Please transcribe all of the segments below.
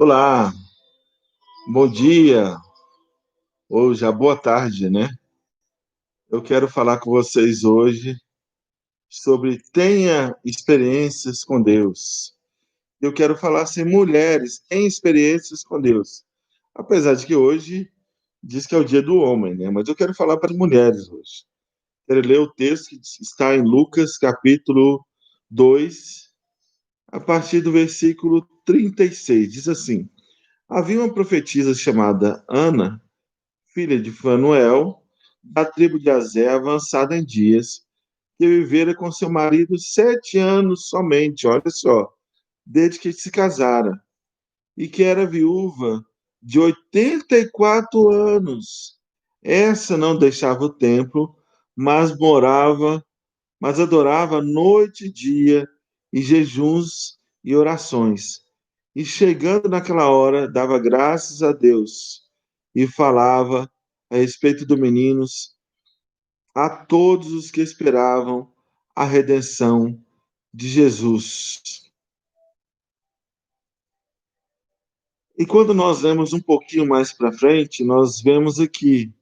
Olá, bom dia, ou já boa tarde, né? Eu quero falar com vocês hoje sobre tenha experiências com Deus. Eu quero falar assim, mulheres têm experiências com Deus. Apesar de que hoje diz que é o dia do homem, né? Mas eu quero falar para as mulheres hoje. Quero ler o texto que está em Lucas, capítulo 2, a partir do versículo 36. Diz assim: Havia uma profetisa chamada Ana, filha de Fanuel, da tribo de Azé, avançada em dias, que vivera com seu marido 7 anos somente, olha só, desde que se casara, e que era viúva de 84 anos. Essa não deixava o templo, mas mas adorava noite e dia, em jejuns e orações. E chegando naquela hora, dava graças a Deus e falava a respeito do menino a todos os que esperavam a redenção de Jesus. E quando nós lemos um pouquinho mais para frente, nós vemos aqui,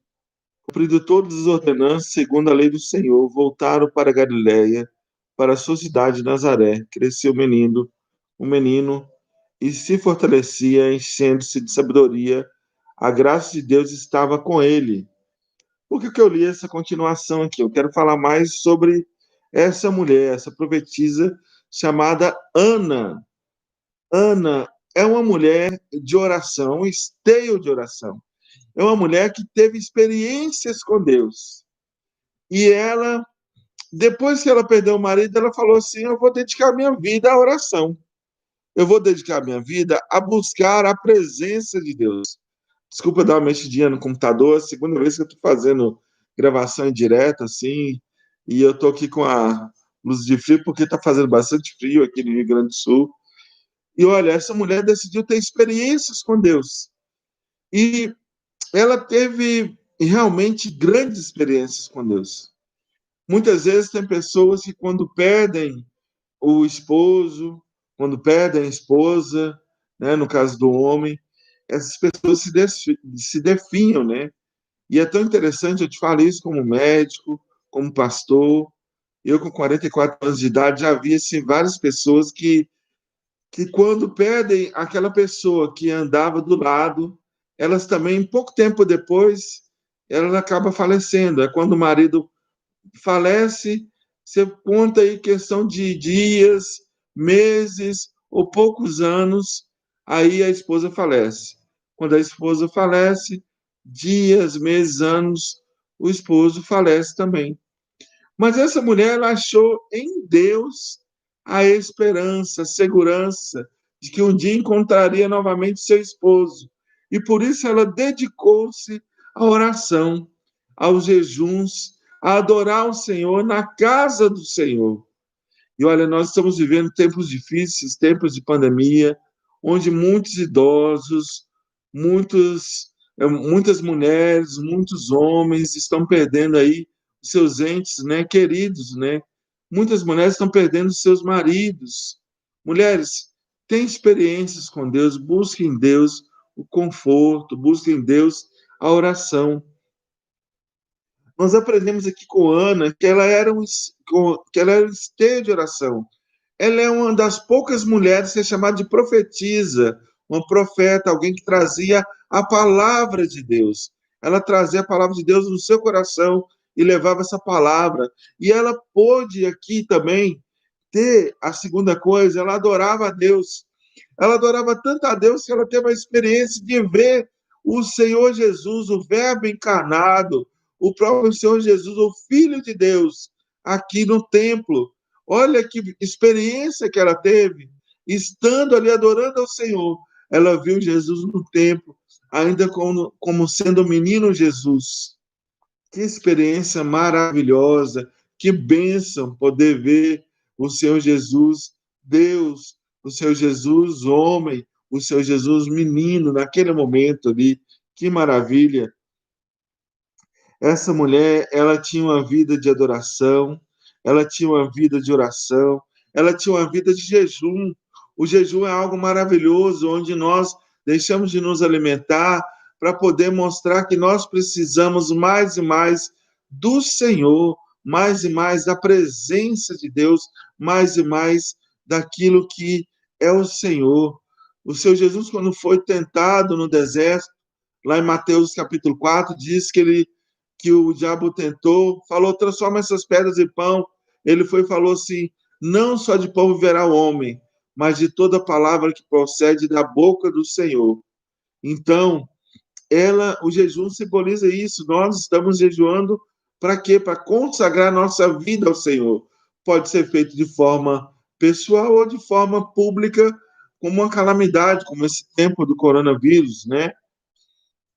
cumprido todas as ordenanças segundo a lei do Senhor, voltaram para Galiléia, para a sua cidade Nazaré. Cresceu o menino, e se fortalecia, enchendo-se de sabedoria. A graça de Deus estava com ele. Por que eu li essa continuação aqui? Eu quero falar mais sobre essa mulher, essa profetisa chamada Ana. Ana é uma mulher de oração, esteio de oração. É uma mulher que teve experiências com Deus. E ela, depois que ela perdeu o marido, ela falou assim: eu vou dedicar minha vida à oração. Eu vou dedicar minha vida a buscar a presença de Deus. Desculpa dar uma mexidinha no computador, é a segunda vez que eu estou fazendo gravação em direto, assim, e eu estou aqui com a luz de frio, porque está fazendo bastante frio aqui no Rio Grande do Sul. E olha, essa mulher decidiu ter experiências com Deus. E ela teve realmente grandes experiências com Deus. Muitas vezes tem pessoas que, quando perdem o esposo, quando perdem a esposa, né, no caso do homem, essas pessoas se definham, né? E é tão interessante, eu te falo isso como médico, como pastor. Eu, com 44 anos de idade, já vi assim, várias pessoas que, quando perdem aquela pessoa que andava do lado, elas também, pouco tempo depois, ela acaba falecendo. É quando o marido falece, você conta aí questão de dias, meses ou poucos anos, aí a esposa falece. Quando a esposa falece, dias, meses, anos, o esposo falece também. Mas essa mulher ela achou em Deus a esperança, a segurança de que um dia encontraria novamente seu esposo. E por isso ela dedicou-se à oração, aos jejuns, a adorar o Senhor na casa do Senhor. E olha, nós estamos vivendo tempos difíceis, tempos de pandemia, onde muitos idosos, muitas mulheres, muitos homens estão perdendo aí seus entes, né, queridos, né? Muitas mulheres estão perdendo seus maridos. Mulheres, têm experiências com Deus, busquem em Deus o conforto, busquem em Deus a oração. Nós aprendemos aqui com Ana que ela era um esteio de oração. Ela é uma das poucas mulheres que é chamada de profetisa, uma profeta, alguém que trazia a palavra de Deus. Ela trazia a palavra de Deus no seu coração e levava essa palavra. E ela pôde aqui também ter a segunda coisa, ela adorava a Deus. Ela adorava tanto a Deus que ela teve a experiência de ver o Senhor Jesus, o Verbo encarnado, o próprio Senhor Jesus, o Filho de Deus, aqui no templo. Olha que experiência que ela teve, estando ali adorando ao Senhor. Ela viu Jesus no templo, ainda como sendo o menino Jesus. Que experiência maravilhosa, que bênção poder ver o Senhor Jesus, Deus, o Senhor Jesus, homem, o Senhor Jesus, menino, naquele momento ali. Que maravilha! Essa mulher, ela tinha uma vida de adoração, ela tinha uma vida de oração, ela tinha uma vida de jejum. O jejum é algo maravilhoso, onde nós deixamos de nos alimentar para poder mostrar que nós precisamos mais e mais do Senhor, mais e mais da presença de Deus, mais e mais daquilo que é o Senhor. O Senhor Jesus, quando foi tentado no deserto, lá em Mateus capítulo 4, diz que o diabo tentou, falou, transforma essas pedras em pão. Ele foi e falou assim, não só de pão viverá o homem, mas de toda palavra que procede da boca do Senhor. Então, o jejum simboliza isso. Nós estamos jejuando para quê? Para consagrar nossa vida ao Senhor. Pode ser feito de forma pessoal ou de forma pública, como uma calamidade, como esse tempo do coronavírus, né?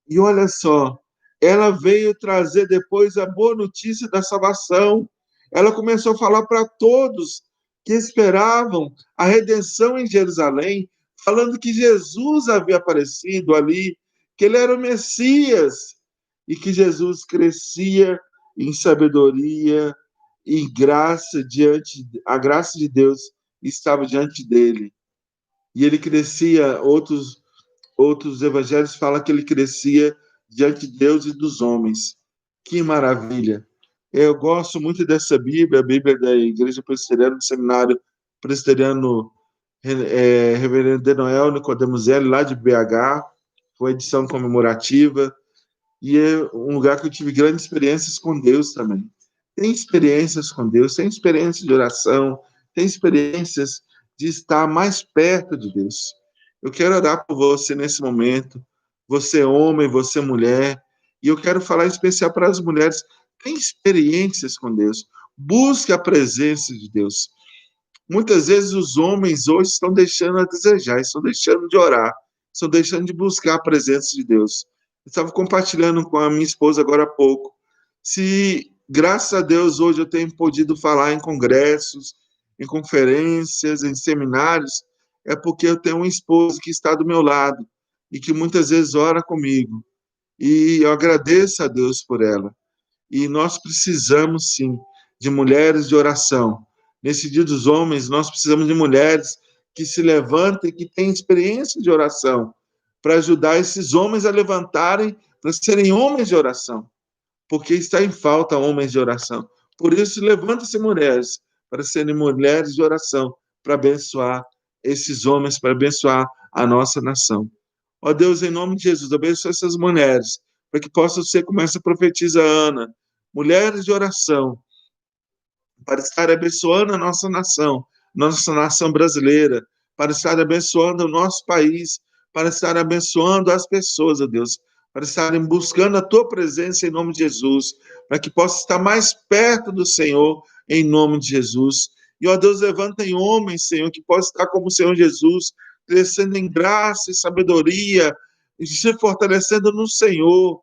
E olha só, ela veio trazer depois a boa notícia da salvação. Ela começou a falar para todos que esperavam a redenção em Jerusalém, falando que Jesus havia aparecido ali, que ele era o Messias e que Jesus crescia em sabedoria e graça a graça de Deus estava diante dele. E ele crescia, outros evangelhos falam que ele crescia diante de Deus e dos homens. Que maravilha! Eu gosto muito dessa Bíblia, a Bíblia da Igreja Presbiteriana, do Seminário Presbiteriano Reverendo de Noel Nicodemuzelli, lá de BH, foi edição comemorativa, e é um lugar que eu tive grandes experiências com Deus também. Tem experiências com Deus, tem experiências de oração, tem experiências de estar mais perto de Deus. Eu quero orar por você nesse momento, você homem, você mulher, e eu quero falar em especial para as mulheres, tem experiências com Deus, busque a presença de Deus. Muitas vezes os homens hoje estão deixando a desejar, estão deixando de orar, estão deixando de buscar a presença de Deus. Eu estava compartilhando com a minha esposa agora há pouco. Se, graças a Deus, hoje eu tenho podido falar em congressos, em conferências, em seminários, é porque eu tenho uma esposa que está do meu lado e que muitas vezes ora comigo. E eu agradeço a Deus por ela. E nós precisamos, sim, de mulheres de oração. Nesse Dia dos Homens, nós precisamos de mulheres que se levantem, que têm experiência de oração, para ajudar esses homens a levantarem, para serem homens de oração, porque está em falta homens de oração. Por isso, levantem-se mulheres, para serem mulheres de oração, para abençoar esses homens, para abençoar a nossa nação. Ó Deus, em nome de Jesus, abençoe essas mulheres, para que possam ser, como essa profetisa Ana, mulheres de oração, para estar abençoando a nossa nação brasileira, para estar abençoando o nosso país, para estar abençoando as pessoas, ó Deus, para estarem buscando a tua presença em nome de Jesus, para que possa estar mais perto do Senhor em nome de Jesus. E, ó Deus, levantem homens, Senhor, que possam estar como o Senhor Jesus, crescendo em graça e sabedoria, e se fortalecendo no Senhor,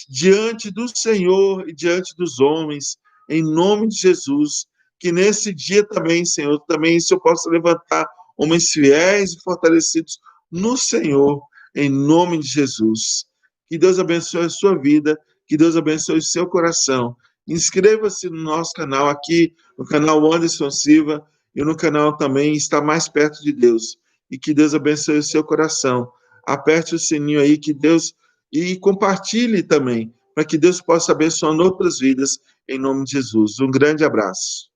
diante do Senhor e diante dos homens, em nome de Jesus, que nesse dia também, Senhor, também se eu possa levantar homens fiéis e fortalecidos no Senhor, em nome de Jesus. Que Deus abençoe a sua vida, que Deus abençoe o seu coração. Inscreva-se no nosso canal aqui, no canal Anderson Silva, e no canal também Está Mais Perto de Deus. E que Deus abençoe o seu coração. Aperte o sininho aí, que Deus... E compartilhe também, para que Deus possa abençoar outras vidas, em nome de Jesus. Um grande abraço.